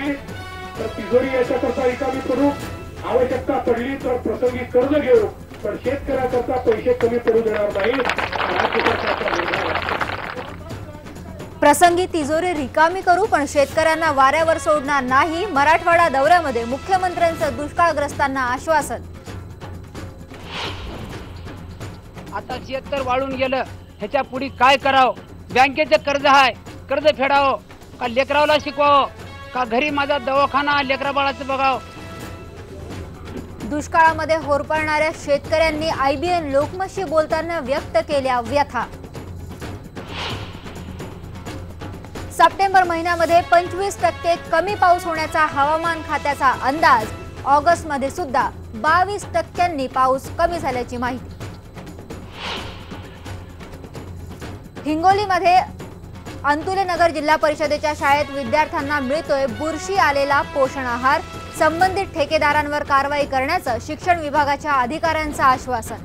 पडली तर तिजोरी याच्याकरता रिकामी करू, आवश्यकता पडली तर प्रसंगी कर्ज घेऊ, पण शेतकऱ्याकरता पैसे कमी पडू देणार नाही. राज्य सरकारचा निर्णय आहे. प्रसंगी तिजोरी रिकामी करू पण शेतकऱ्यांना वाऱ्यावर सोडणार नाही. मराठवाडा दौऱ्यामध्ये मुख्यमंत्र्यांचं दुष्काळग्रस्तांना आश्वासन. आता शेतकरी वाळून गेलं, ह्याच्या पुढे काय करावं? बँकेचं कर्ज आहे, कर्ज फेडावं का लेकरावला शिकवावं का घरी माझा दवाखाना लेकरा बाळाचं बघावं? दुष्काळामध्ये होरपळणाऱ्या शेतकऱ्यांनी IBN लोकमतशी बोलताना व्यक्त केल्या व्यथा. सप्टेंबर महिन्यामध्ये 25% कमी पाऊस होण्याचा हवामान खात्याचा अंदाज. ऑगस्टमध्ये सुद्धा 22% पाऊस कमी झाल्याची माहिती. हिंगोलीमध्ये अंतुले नगर जिल्हा परिषदेच्या शाळेत विद्यार्थ्यांना मिळतोय बुरशी आलेला पोषण आहार. संबंधित ठेकेदारांवर कारवाई करण्याचं शिक्षण विभागाच्या अधिकाऱ्यांचं आश्वासन.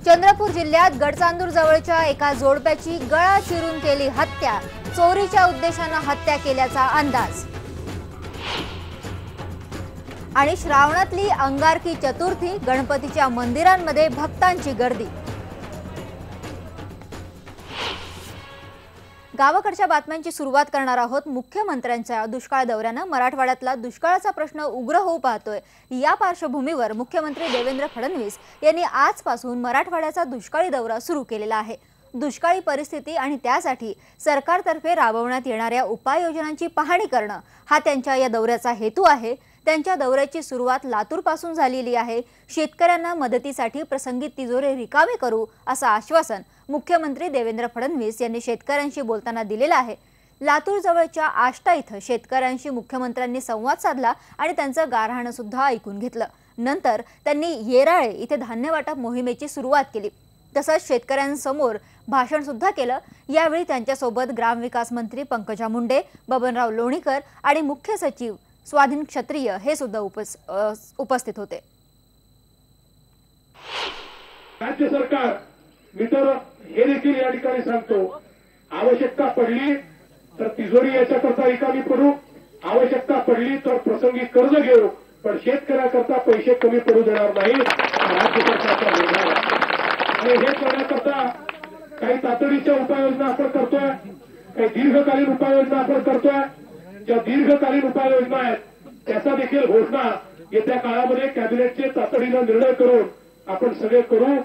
चंद्रपूर जिल्ह्यात गडचांदूर जवळच्या एका जोडप्याची गळा चिरून केली हत्या. चोरीच्या उद्देशानं हत्या केल्याचा अंदाज. आणि श्रावणातली अंगारकी चतुर्थी, गणपतीच्या मंदिरांमध्ये भक्तांची गर्दी. गावाकडच्या बातम्यांची सुरुवात करणार आहोत. मुख्यमंत्र्यांच्या दुष्काळ दौऱ्यानं मराठवाड्यातला दुष्काळाचा प्रश्न उग्र होऊ पाहतोय. या पार्श्वभूमीवर मुख्यमंत्री देवेंद्र फडणवीस यांनी आजपासून मराठवाड्याचा दुष्काळी दौरा सुरू केलेला आहे. दुष्काळी परिस्थिती आणि त्यासाठी सरकारतर्फे राबवण्यात येणाऱ्या उपाययोजनांची पाहणी करणं हा त्यांच्या या दौऱ्याचा हेतू आहे. त्यांच्या दौऱ्याची सुरुवात लातूरपासून झालेली आहे. शेतकऱ्यांना मदतीसाठी प्रसंगी तिजोरी रिकामी करू असं आश्वासन मुख्यमंत्री देवेंद्र फडणवीस यांनी शेतकऱ्यांशी बोलताना दिलेलं आहे. लातूर जवळच्या आष्टा इथं शेतकऱ्यांशी मुख्यमंत्र्यांनी संवाद साधला आणि त्यांचं गारहाणं सुद्धा ऐकून घेतलं. नंतर त्यांनी येराळे इथे धान्य वाटप मोहिमेची सुरुवात केली. तसंच शेतकऱ्यांसमोर भाषण सुद्धा केलं. यावेळी त्यांच्यासोबत ग्रामविकास मंत्री पंकजा मुंडे, बबनराव लोणीकर आणि मुख्य सचिव स्वाधीन क्षत्रिय हे सुद्धा उपस्थित होते. राज्य सरकार मी तर हे देखील या ठिकाणी सांगतो, आवश्यकता पडली तर तिजोरी याच्याकरता रिकामी पडू, आवश्यकता पडली तर प्रसंगी कर्ज घेऊ, पण शेतकऱ्याकरता पैसे कमी पडू देणार नाही. राज्य सरकारचा निर्णय आहे. आणि हे करण्याकरता काही तातडीच्या उपाययोजना आपण करतोय, काही दीर्घकालीन उपाययोजना आपण करतोय. ज्या दीर्घकालीन उपाययोजना आहेत त्याचा देखील घोषणा येत्या काळामध्ये कॅबिनेटचे तातडीनं निर्णय करून आपण सगळे करू.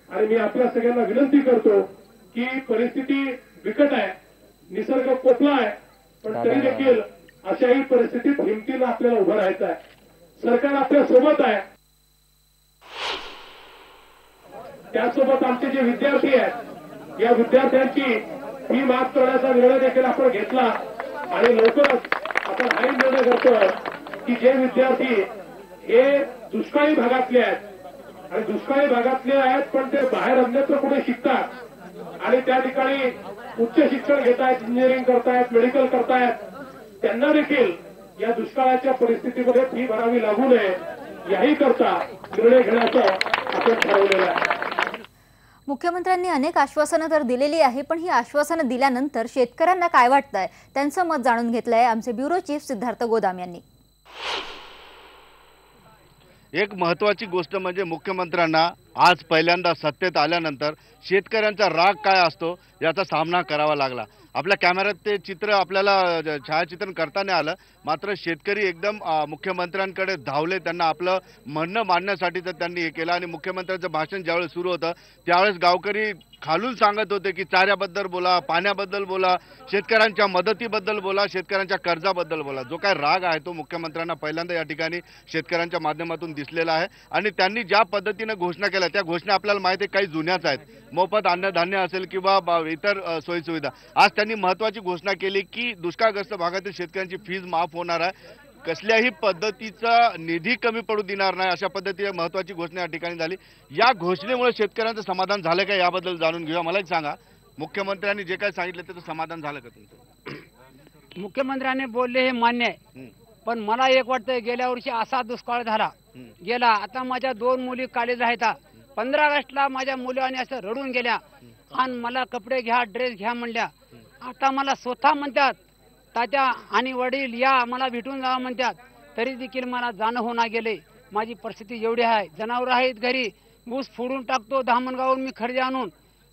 आणि मी आपल्या सगळ्यांना विनंती करतो की परिस्थिती बिकट आहे, निसर्ग कोपला आहे, पण तरी देखील अशाही परिस्थितीत हिमतीनं आपल्याला उभं राहायचं आहे. सरकार आपल्या सोबत आहे. त्यासोबत आमचे जे विद्यार्थी आहेत या विद्यार्थ्यांची फी माफ करण्याचा निर्णय देखील आपण घेतला. आणि लवकरच आपण हाही निर्णय करतोय की जे विद्यार्थी हे दुष्काळी भागातले आहेत आणि दुष्काळी भागातले आहेत पण ते बाहेर अन्यत्र कुठे शिकतात आणि त्या ठिकाणी उच्च शिक्षण घेतायत, इंजिनिअरिंग करतायत, मेडिकल करतायत, त्यांना देखील या दुष्काळाच्या परिस्थितीमध्ये फी भरावी लागू नये याही करता निर्णय घेण्याचं आपण ठरवलेलं आहे. मुख्यमंत्र्यांनी अनेक आश्वासनं तर दिलेली आहे, पण ही आश्वासनं दिल्यानंतर शेतकऱ्यांना काय वाटतंय त्यांचं मत जाणून घेतलंय आमचे ब्युरो चीफ सिद्धार्थ गोदाम यांनी. एक महत्त्वाची गोष्ट म्हणजे मुख्यमंत्र्यांना आज पहिल्यांदा सत्तेत आल्यानंतर शेतकऱ्यांचा राग काय असतो याचा सामना करावा लागला. आपल्या कॅमेऱ्यात ते चित्र आपल्याला छायाचित्रण करता नाही आलं, मात्र शेतकरी एकदम मुख्यमंत्र्यांकडे धावले. त्यांना आपलं म्हणणं मांडण्यासाठी तर त्यांनी हे केलं. आणि मुख्यमंत्र्यांचं भाषण ज्यावेळेस सुरू होतं त्यावेळेस गावकरी खालून सांगत होते की चाऱ्याबद्दल बोला, पाण्याबद्दल बोला, शेतकऱ्यांच्या मदतीबद्दल बोला, शेतकऱ्यांच्या कर्जाबद्दल बोला. जो काय राग आहे तो मुख्यमंत्र्यांना पहिल्यांदा या ठिकाणी शेतकऱ्यांच्या माध्यमातून दिसलेला आहे. आणि त्यांनी ज्या पद्धतीनं घोषणा केल्या त्या घोषणा आपल्याला माहिती आहे काही जुन्याच आहेत. मोफत अन्नधान्य असेल किंवा इतर सोयीसुविधा. आज त्यांनी महत्त्वाची घोषणा केली की दुष्काळग्रस्त भागातील शेतकऱ्यांची फीज माफ होणार आहे, कसल्याही पद्धतीचा निधी कमी पडू देणार नाही, अशा पद्धतीने महत्त्वाची घोषणा या ठिकाणी झाली. या घोषणेमुळे शेतकऱ्यांचं समाधान झालं का याबद्दल जाणून घेऊया. मला एक सांगा, मुख्यमंत्र्यांनी जे काय सांगितलं त्याचं समाधान झालं का तुमचं? मुख्यमंत्र्यांनी बोलले हे मान्य आहे, पण मला एक वाटतं गेल्या वर्षी असा दुष्काळ झाला गेला. आता माझ्या 2 मुली कॉलेज आहेत. 15 ऑगस्टला माझ्या मुलांनी असं रडून गेल्या आणि मला कपडे घ्या, ड्रेस घ्या म्हणल्या. आता मला स्वतः म्हणतात तात्या आणि वडील या मला भेटून जावं म्हणतात, तरी देखील मला जाणं होणार गेले. माझी परिस्थिती एवढी आहे, जनावरं आहेत घरी, ऊस फोडून टाकतो धामणगावून मी खर्च आणून,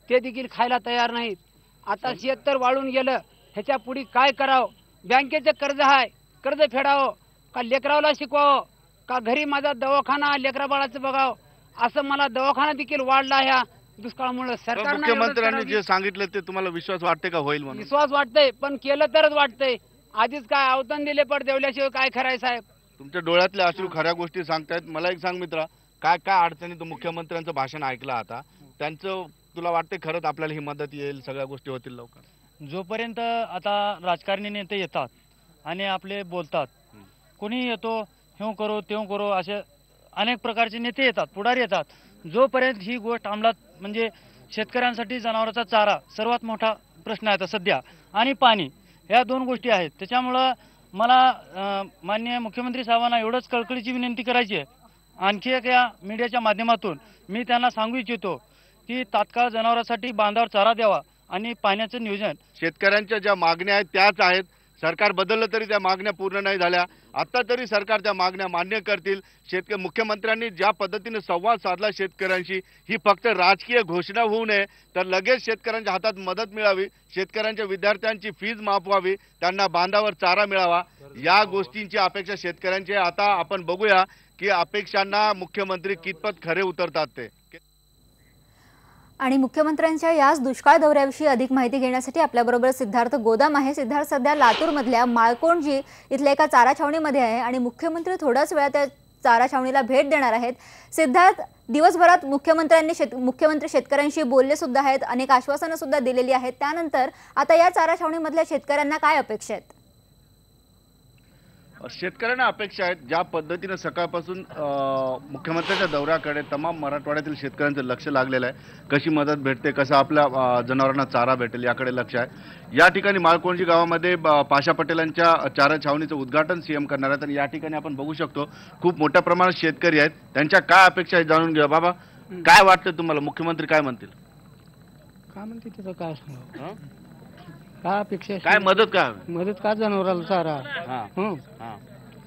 ते देखील खायला तयार नाहीत. आता शेत तर वाळून गेलं, ह्याच्या पुढे काय करावं? बँकेचं कर्ज आहे, कर्ज फेडावं का लेकरावला शिकवावं का घरी माझा दवाखाना लेकरा बाळाचं बघावं? असं मला दवाखाना देखील वाढला ह्या दुष्काळामुळे. सरकार मुख्यमंत्र्यांनी जे सांगितलं ते तुम्हाला विश्वास वाटते का होईल म्हणून? विश्वास वाटतंय, पण केलं तरच वाटतंय. आधीच काय अवतन दिले पण देवल्याशिवाय काय खराय साहेब? तुमच्या डोळ्यातल्या अश्रू खऱ्या गोष्टी सांगतायत. मला एक सांग मित्रा, काय काय अडचणी तू मुख्यमंत्र्यांचं भाषण ऐकलं आता, त्यांचं तुला वाटते खरंच आपल्याला ही मदत येईल, सगळ्या गोष्टी होतील लवकर? जोपर्यंत आता राजकारणी नेते येतात आणि आपले बोलतात, कोणी येतो हे करो ते करो, असे अनेक प्रकारचे नेते येतात, पुढारी येतात. जोपर्यंत ही गोष्ट अंमलात, म्हणजे शेतकऱ्यांसाठी जनावरांचा चारा सर्वात मोठा प्रश्न आहे आता सध्या, आणि पाणी, ह्या दोन गोष्टी आहेत. त्याच्यामुळं मला माननीय मुख्यमंत्री साहेबांना एवढंच कळकळीची विनंती करायची आहे. आणखी एक या मीडियाच्या माध्यमातून मी त्यांना सांगू इच्छितो की तात्काळ जनावरांसाठी बांधावर चारा द्यावा आणि पाण्याचं नियोजन. शेतकऱ्यांच्या ज्या मागण्या आहेत त्याच आहेत. सरकार बदललं तरी त्या मागण्या पूर्ण नाही झाल्या. आता तरी सरकार त्या मागण्या मान्य करतील. मुख्यमंत्र्यांनी ज्या पद्धतीने संवाद साधला शेतकऱ्यांशी, ही फक्त राजकीय घोषणा होऊ नये, तर लगेच शेतकऱ्यांच्या हातात मदत मिळावी, शेतकऱ्यांच्या विद्यार्थ्यांची फीज माफ व्हावी, त्यांना बांधावर चारा मिळावा, या गोष्टींची अपेक्षा शेतकऱ्यांची. आता आपण बघूया की अपेक्षांना मुख्यमंत्री कितपत खरे उतरतात ते. आणि मुख्यमंत्र्यांच्या याच दुष्काळ दौऱ्याविषयी अधिक माहिती घेण्यासाठी आपल्याबरोबर सिद्धार्थ गोदाम आहे. सिद्धार्थ सध्या लातूरमधल्या माळकोंडजी इथल्या एका चारा छावणीमध्ये आहे आणि मुख्यमंत्री थोड्याच वेळात त्या चारा छावणीला भेट देणार आहेत. सिद्धार्थ, दिवसभरात मुख्यमंत्री शेतकऱ्यांशी बोलले सुद्धा आहेत, अनेक आश्वासनं सुद्धा दिलेली आहेत. त्यानंतर आता या चारा छावणीमधल्या शेतकऱ्यांना काय अपेक्षा आहेत? शेतकऱ्यांना अपेक्षा आहेत, ज्या पद्धतीने सकाळपासून मुख्यमंत्र्यांच्या दौऱ्याकडे तमाम मराठवाड्यातील शेतकऱ्यांचं लक्ष लागलेलं आहे. कशी मदत भेटते, कसं आपल्या जनावरांना चारा भेटेल याकडे लक्ष आहे. या ठिकाणी माळकोंडजी गावामध्ये पाशा पटेलांच्या चारा छावणीचं उद्घाटन सीएम करणार आहेत आणि या ठिकाणी आपण बघू शकतो खूप मोठ्या प्रमाणात शेतकरी आहेत. त्यांच्या काय अपेक्षा आहेत जाणून घ्या. बाबा, काय वाटतं तुम्हाला, मुख्यमंत्री काय म्हणतील? काय म्हणते त्याचं काय सांगा, काय अपेक्षा, काय मदत, काय मदत का जनावराला चारा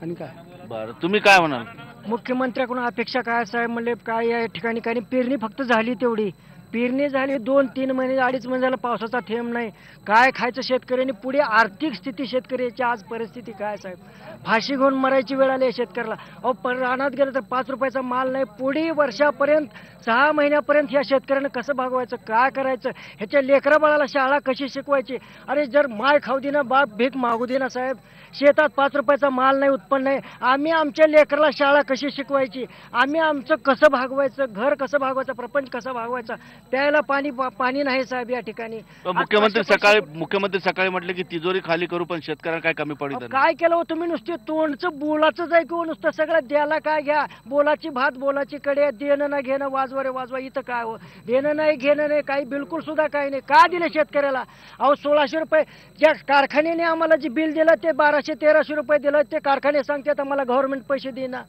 आणि काय? बरं, तुम्ही काय म्हणाल? मुख्यमंत्र्याकडून अपेक्षा काय साहेब म्हणले, काय या ठिकाणी काही पेरणी फक्त झाली, तेवढी पेरणी झाली, 2-3 महिने 2.5 महिने झाला, पावसाचा थेंब नाही. काय खायचं शेतकऱ्यांनी? पुढे आर्थिक स्थिती शेतकऱ्याची आज परिस्थिती काय साहेब? फाशी घेऊन मरायची वेळ आली आहे शेतकऱ्याला. अहो, रानात गेलं तर 5 रुपयाचा माल नाही. पुढे वर्षापर्यंत 6 महिन्यापर्यंत ह्या शेतकऱ्यांना कसं भागवायचं, काय करायचं? ह्याच्या लेकरा बाळाला शाळा कशी शिकवायची? अरे, जर माय खाऊ दे ना, बाप भीक मागू दे ना साहेब. शेतात 5 रुपयाचा माल नाही, उत्पन्न नाही. आम्ही आमच्या लेकराला शाळा कशी शिकवायची? आम्ही आमचं कसं भागवायचं? घर कसं भागवायचं? प्रपंच कसा भागवायचा? त्याला पाणी नाही साहेब या ठिकाणी. मुख्यमंत्री सकाळी म्हटले की तिजोरी खाली करू, पण शेतकऱ्यांना काय कमी पडत? काय केलं हो तुम्ही? नुसते तोंडचं बोलाचं जाय किंवा नुसतं सगळं द्यायला काय घ्या, बोलाची भात बोलाची कडे, देणं ना घेणं, वाजवा रे वाजवा. इथं काय हो, देणं नाही घेणं नाही, काही बिलकुल सुद्धा काही नाही. का दिले शेतकऱ्याला? अहो, 1600 रुपये ज्या कारखान्याने आम्हाला जे बिल दिलं ते 1200-1300 रुपये दिलं. ते कारखाने सांगतात आम्हाला गव्हर्नमेंट पैसे देणार,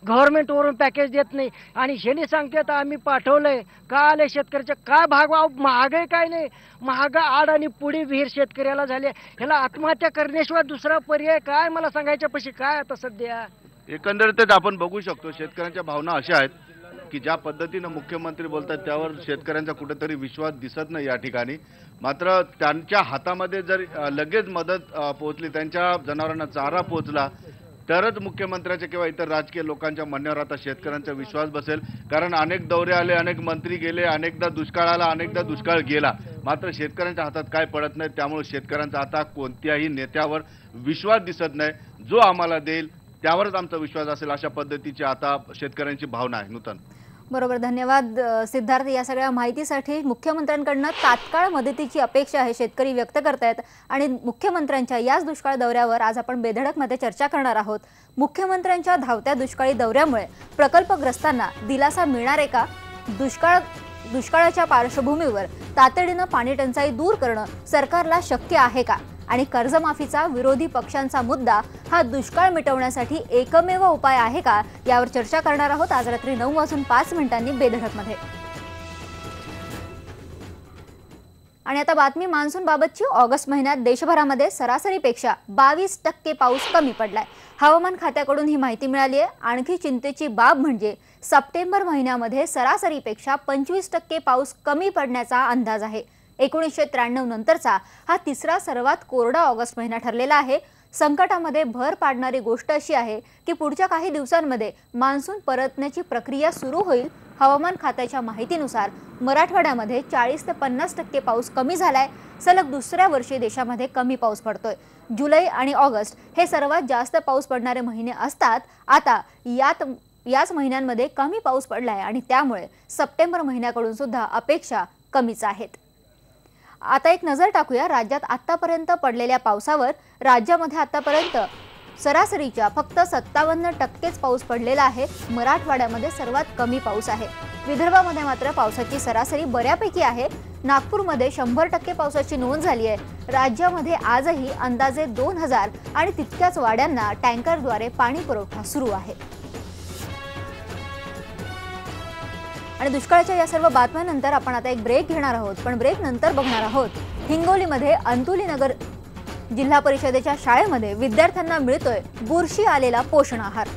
गव्हर्नमेंट वरून पॅकेज देत नाही. आणि ह्याने सांगतात आम्ही पाठवलंय. का आले शेतकऱ्याच्या काय भागवा? महागाई काय नाही, महागा आड आणि पुढे विहीर शेतकऱ्याला झाले. ह्याला आत्महत्या करण्याशिवाय दुसरा पर्याय काय? मला सांगायच्या पशी काय आता सध्या? एकंदरीतच आपण बघू शकतो शेतकऱ्यांच्या भावना अशा आहेत की ज्या पद्धतीनं मुख्यमंत्री बोलतात त्यावर शेतकऱ्यांचा कुठेतरी विश्वास दिसत नाही या ठिकाणी. मात्र त्यांच्या हातामध्ये जर लगेच मदत पोहोचली, त्यांच्या जनावरांना चारा पोहोचला, तरच मुख्यमंत्र्यांच्या किंवा इतर राजकीय लोकांच्या म्हणण्यावर आता शेतकऱ्यांचा विश्वास बसेल. कारण अनेक दौरे आले, अनेक मंत्री गेले, अनेकदा दुष्काळ आला, अनेकदा दुष्काळ गेला, मात्र शेतकऱ्यांच्या हातात काय पडत नाही. त्यामुळे शेतकऱ्यांचा आता कोणत्याही नेत्यावर विश्वास दिसत नाही. जो आम्हाला देईल त्यावरच आमचा विश्वास असेल, अशा पद्धतीची आता शेतकऱ्यांची भावना आहे. नूतन, बरोबर, धन्यवाद सिद्धार्थ या सगळ्या माहितीसाठी. मुख्यमंत्र्यांकडून तात्काळ मदतीची अपेक्षा आहे शेतकरी व्यक्त करतायत आणि मुख्यमंत्र्यांच्या याच दुष्काळ दौऱ्यावर आज आपण बेधडकमध्ये चर्चा करणार आहोत. मुख्यमंत्र्यांच्या धावत्या दुष्काळी दौऱ्यामुळे प्रकल्पग्रस्तांना दिलासा मिळणार आहे का? दुष्काळाच्या पार्श्वभूमीवर तातडीनं पाणी टंचाई दूर करणं सरकारला शक्य आहे का? आणि कर्जमाफीचा विरोधी पक्षांचा मुद्दा हा दुष्काळ मिटवण्यासाठी एकमेव उपाय आहे का? यावर चर्चा करणार आहोत आज रात्री 9:05 बेधडकमध्ये. आणि आता बातमी मान्सून बाबतची। ऑगस्ट महिन्यात देशभरामध्ये सरासरीपेक्षा 22% पाऊस कमी पडलाय। हवामान खात्याकडून ही माहिती मिळाली आहे। आणखी चिंतेची बाब म्हणजे सप्टेंबर महिन्यामध्ये सरासरीपेक्षा 25% पाऊस कमी पडण्याचा अंदाज आहे। 1993 नंतरचा हा तिसरा सर्वात कोरडा ऑगस्ट महिना ठरलेला आहे। संकटामध्ये भर पाडणारी गोष्ट अशी आहे की पुढच्या काही दिवसांमध्ये मान्सून परतण्याची प्रक्रिया सुरू होईल। हवामान खात्याच्या माहितीनुसार मराठवाड्यामध्ये 40 ते 50% पाऊस कमी झालाय। सलग दुसऱ्या वर्षी देशामध्ये कमी पाऊस पडतोय। जुलै आणि ऑगस्ट हे सर्वात जास्त पाऊस पडणारे महिने असतात। आता याच महिन्यांमध्ये कमी पाऊस पडलाय आणि त्यामुळे सप्टेंबर महिन्याकडून सुद्धा अपेक्षा कमीच आहेत। आता एक नजर टाकूया राज्यात आतापर्यंत पडलेल्या पावसावर। राज्यामध्ये आतापर्यंत सरासरीच्या फक्त 57% पाऊस पडलेला आहे। मराठवाड्यामध्ये सर्वात कमी पाऊस आहे। विदर्भामध्ये मात्र पावसाची सरासरी बऱ्यापैकी आहे। नागपूरमध्ये 100% पावसाची नोंद झाली आहे। राज्यामध्ये आजही अंदाजे 2000 आणि तितक्याच वाड्यांना टँकरद्वारे पाणी पुरवठा सुरू आहे। आणि दुष्काळाच्या या सर्व बातम्यांनंतर आपण आता एक ब्रेक घेणार आहोत, पण ब्रेक नंतर बघणार आहोत हिंगोलीमध्ये अंतुली नगर जिल्हा परिषदेच्या शाळेमध्ये विद्यार्थ्यांना मिळतोय बुरशी आलेला पोषण आहार।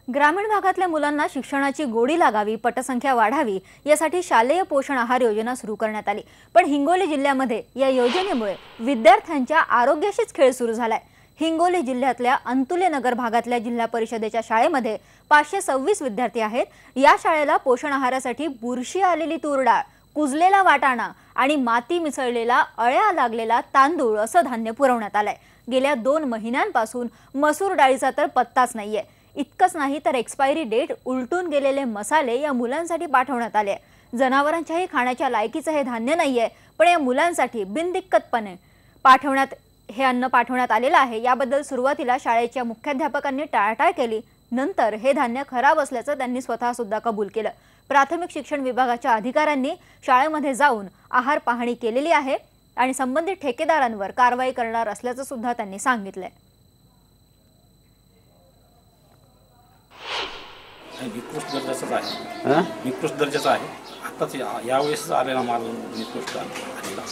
ग्रामीण भागातल्या मुलांना शिक्षणाची गोडी लागावी, पटसंख्या वाढावी यासाठी शालेय पोषण आहार योजना सुरू करण्यात आली। पण हिंगोली जिल्ह्यामध्ये या योजनेमुळे विद्यार्थ्यांच्या आरोग्याशीच खेळ सुरू झालाय। हिंगोली जिल्ह्यातल्या अंतुले नगर भागातल्या जिल्हा परिषदेच्या शाळेमध्ये 526 विद्यार्थी आहेत। या शाळेला पोषण आहारासाठी बुरशी आलेली तूर डाळ, कुजलेला वाटाणा आणि माती मिसळलेला अळ्या लागलेला तांदूळ असं धान्य पुरवण्यात आलंय। गेल्या 2 महिन्यांपासून मसूर डाळीचा तर पत्ताच नाहीये। इतकंच नाही तर एक्सपायरी डेट उलटून गेलेले मसाले या मुलांसाठी पाठवण्यात आले। जनावरांच्याही खाण्याच्या लायकीचं हे धान्य नाहीये, पण या मुलांसाठी बिनदिक्कतपणे हे अन्न पाठवण्यात आलेलं आहे। याबद्दल सुरुवातीला शाळेच्या मुख्याध्यापकांनी टाळाटाळ केली, नंतर हे धान्य खराब असल्याचं त्यांनी स्वतः सुद्धा कबूल केलं। प्राथमिक शिक्षण विभागाच्या अधिकाऱ्यांनी शाळेमध्ये जाऊन आहार पाहणी केलेली आहे आणि संबंधित ठेकेदारांवर कारवाई करणार असल्याचं सुद्धा त्यांनी सांगितलंय। निकृष्ट दर्जाचाच आहे, निकृष्ट दर्जाचा आहे। आताच यावेळेस आलेला माल निकृष्ट आलेला,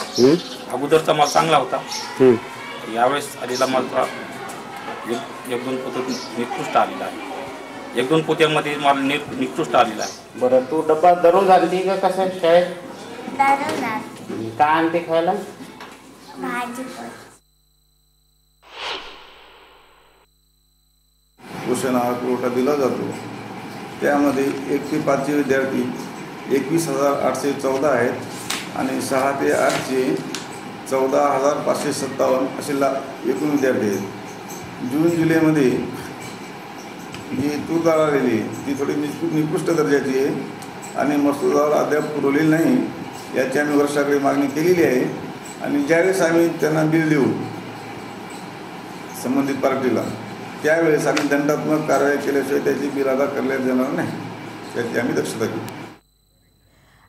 अगोदरचा माल चांगला होता, यावेळेस आलेला माल थोडा 1-2 पोते निकृष्ट आलेला आहे। 1-2 पोत्यांमध्ये माल निकृष्ट आलेला आहे। बरं, तू डब्बा दररोज आणते का कसं शाळेत? दररोज। काय आणते खायला? भाजी। पोषण आहार पुरवठा दिला जातो। त्यामध्ये 1 ते 5 चे विद्यार्थी 21,814 आहेत आणि 6 ते 8 चे 14,557 असे एकूण विद्यार्थी आहेत। जून जुलैमध्ये जी तूर डाळ आलेली ती थोडी निकृष्ट दर्जाची आहे आणि मसूर डाळ अद्याप पुरवलेली नाही। याची आम्ही वर्षाकडे मागणी केलेली आहे आणि ज्यावेळेस आम्ही त्यांना बिल देऊ संबंधित पार्टीला, त्यावेळेस आम्ही दंडात्मक कारवाई केल्याशिवाय त्याची बिल अदा करण्यात येणार नाही, त्याची आम्ही दक्षता घेऊ।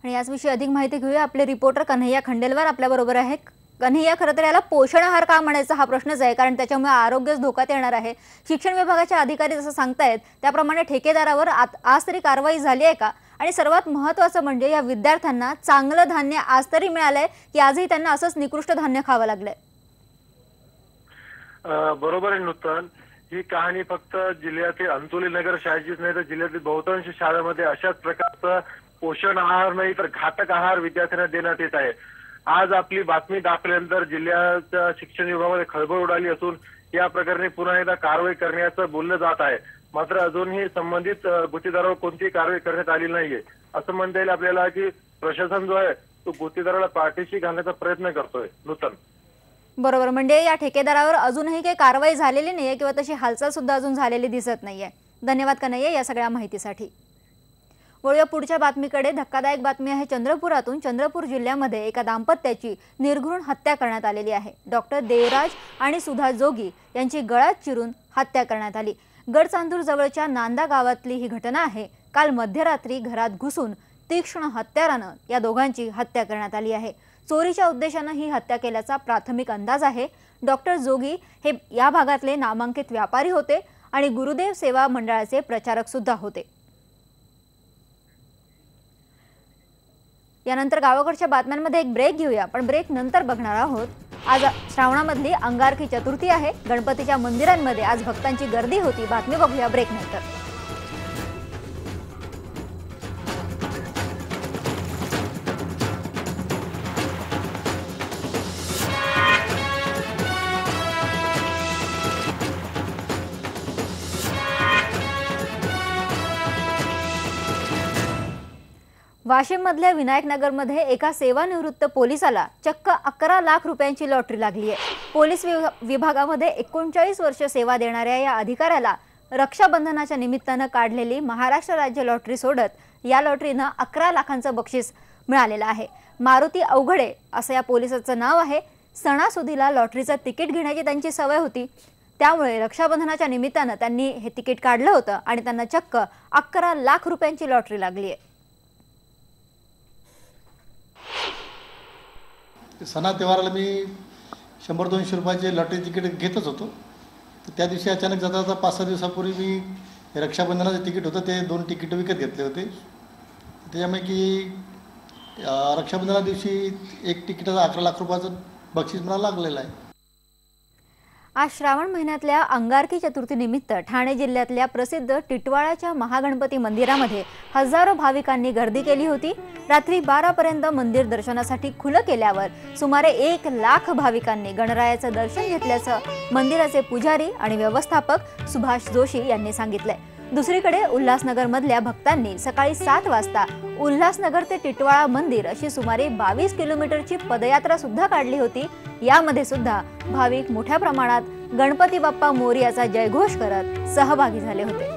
आणि याविषयी अधिक माहिती घेऊया। आपले रिपोर्टर कन्हैया खंडेलवार आपल्या बरोबर आहे। कन्हैया, खरं तर याला पोषण आहार का म्हणायचा हा प्रश्नच आहे, कारण त्याच्यामुळे आरोग्यच धोक्यात येणार आहे। शिक्षण विभागाचे अधिकारी जसं सांगतायत त्याप्रमाणे ठेकेदारावर आज तरी कारवाई झाली आहे का? आणि सर्वात महत्त्वाचं म्हणजे या विद्यार्थ्यांना चांगलं धान्य आज तरी मिळालंय की आजही त्यांना असंच निकृष्ट धान्य खावं लागलंय? बरोबर आहे नूतन, ही कहाणी फक्त जिल्ह्यातील अंतुली नगर शाळेचीच नाही तर जिल्ह्यातील बहुतांश शाळांमध्ये अशाच प्रकारचं पोषण आहार नाही तर घातक आहार विद्यार्थ्यांना देण्यात येत आहे। आज आपली बातमी दाखवल्यानंतर जिल्ह्याच्या शिक्षण विभागामध्ये खळबळ उडाली असून या प्रकरणी पुन्हा एकदा कारवाई करण्याचं बोललं जात आहे। मात्र अजूनही संबंधित गुत्तेदारावर कोणतीही कारवाई करण्यात आली नाहीये। असं म्हणता येईल आपल्याला की प्रशासन जो आहे तो गुत्तेदाराला पाठीशी घालण्याचा प्रयत्न करतोय। नूतन, बरोबर, म्हणजे या ठेकेदारावर अजूनही काही कारवाई झालेली नाहीये किंवा तशी हालचाल सुद्धा अजून झालेली दिसत नाहीये। धन्यवाद कन्हैया या सगळ्या माहितीसाठी। वळूया पुढच्या बातमीकडे। धक्कादायक बातमी आहे चंद्रपुरातून। चंद्रपूर जिल्ह्यामध्ये एका दाम्पत्याची निर्घृण हत्या करण्यात आलेली आहे। डॉक्टर देवराज आणि सुधा जोगी यांची गळात चिरून हत्या करण्यात आली। गडचांदूर जवळच्या नांदा गावातली ही घटना आहे। काल मध्यरात्री घरात घुसून तीक्ष्ण हत्यारानं या दोघांची हत्या करण्यात आली आहे। चोरीच्या उद्देशानं ही हत्या केल्याचा प्राथमिक अंदाज आहे। डॉक्टर जोगी हे या भागातले नामांकित व्यापारी होते आणि गुरुदेव सेवा मंडळाचे प्रचारक सुद्धा होते। यानंतर गावाकडच्या बातम्यांमध्ये एक ब्रेक घेऊया, पण ब्रेक नंतर बघणार आहोत। आज श्रावणामधली अंगारकी चतुर्थी आहे। गणपतीच्या मंदिरांमध्ये आज भक्तांची गर्दी होती। बातमी बघूया ब्रेक नंतर। वाशिममधल्या विनायकनगरमध्ये एका सेवानिवृत्त पोलिसाला चक्क 11 लाख रुपयांची लॉटरी लागली आहे। पोलीस विभागामध्ये 39 वर्ष सेवा देणाऱ्या या अधिकाऱ्याला रक्षाबंधनाच्या निमित्तानं काढलेली महाराष्ट्र राज्य लॉटरी सोडत या लॉटरीनं 11 लाखांचं बक्षीस मिळालेलं आहे। मारुती अवघडे असं या पोलिसाचं नाव आहे। सणासुदीला लॉटरीचं तिकीट घेण्याची त्यांची सवय होती, त्यामुळे रक्षाबंधनाच्या निमित्तानं त्यांनी हे तिकीट काढलं होतं आणि त्यांना चक्क 11 लाख रुपयांची लॉटरी लागली आहे। सणा त्योहाराला मी 100-200 रुपयाचे लॉटरी तिकीट घेतच होतो। तर त्या दिवशी अचानक जाता जाता 5-6 दिवसापूर्वी मी रक्षाबंधनाचं तिकीट होतं ते 2 तिकीट विकत घेतले होते। त्याच्यामुळे की रक्षाबंधना दिवशी एक तिकिटाचं 11 लाख रुपयाचं बक्षीस मला लागलेलं आहे। आज श्रावण महिन्यातल्या अंगारकी चतुर्थी निमित्त ठाणे जिल्ह्यातल्या प्रसिद्ध टिटवाळाच्या महागणपती मंदिरामध्ये हजारो भाविकांनी गर्दी केली होती। रात्री 12 पर्यंत मंदिर दर्शनासाठी खुलं केल्यावर सुमारे 1 लाख भाविकांनी गणरायाचं दर्शन घेतल्याचं मंदिराचे पुजारी आणि व्यवस्थापक सुभाष जोशी यांनी सांगितलंय। दुसरीकडे उल्हासनगरमधल्या भक्तांनी सकाळी 7 वाजता उल्हासनगर ते टिटवाळा मंदिर अशी सुमारे 22 किलोमीटरची पदयात्रा सुद्धा काढली होती। यामध्ये सुद्धा भाविक मोठ्या प्रमाणात गणपती बाप्पा मोरयाचा जयघोष करत सहभागी झाले होते।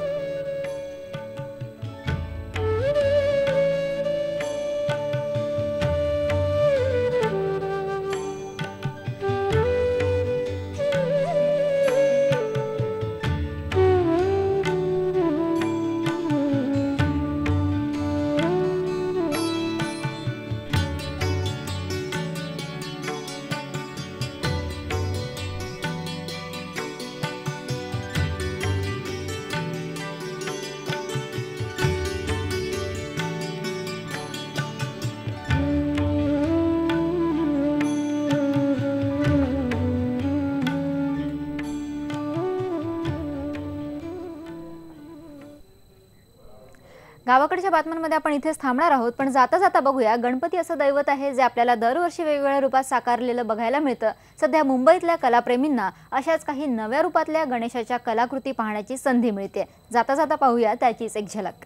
गावाकडच्या बातम्यांमध्ये आपण इथेच थांबणार आहोत, पण जाता जाता बघूया गणपती असं दैवत आहे जे आपल्याला दरवर्षी वेगवेगळ्या रूपात साकारलेलं बघायला मिळतं। सध्या मुंबईतल्या कलाप्रेमींना अशाच काही नव्या रूपातल्या गणेशाच्या कलाकृती पाहण्याची संधी मिळते। जाता जाता पाहूया त्याचीच एक झलक।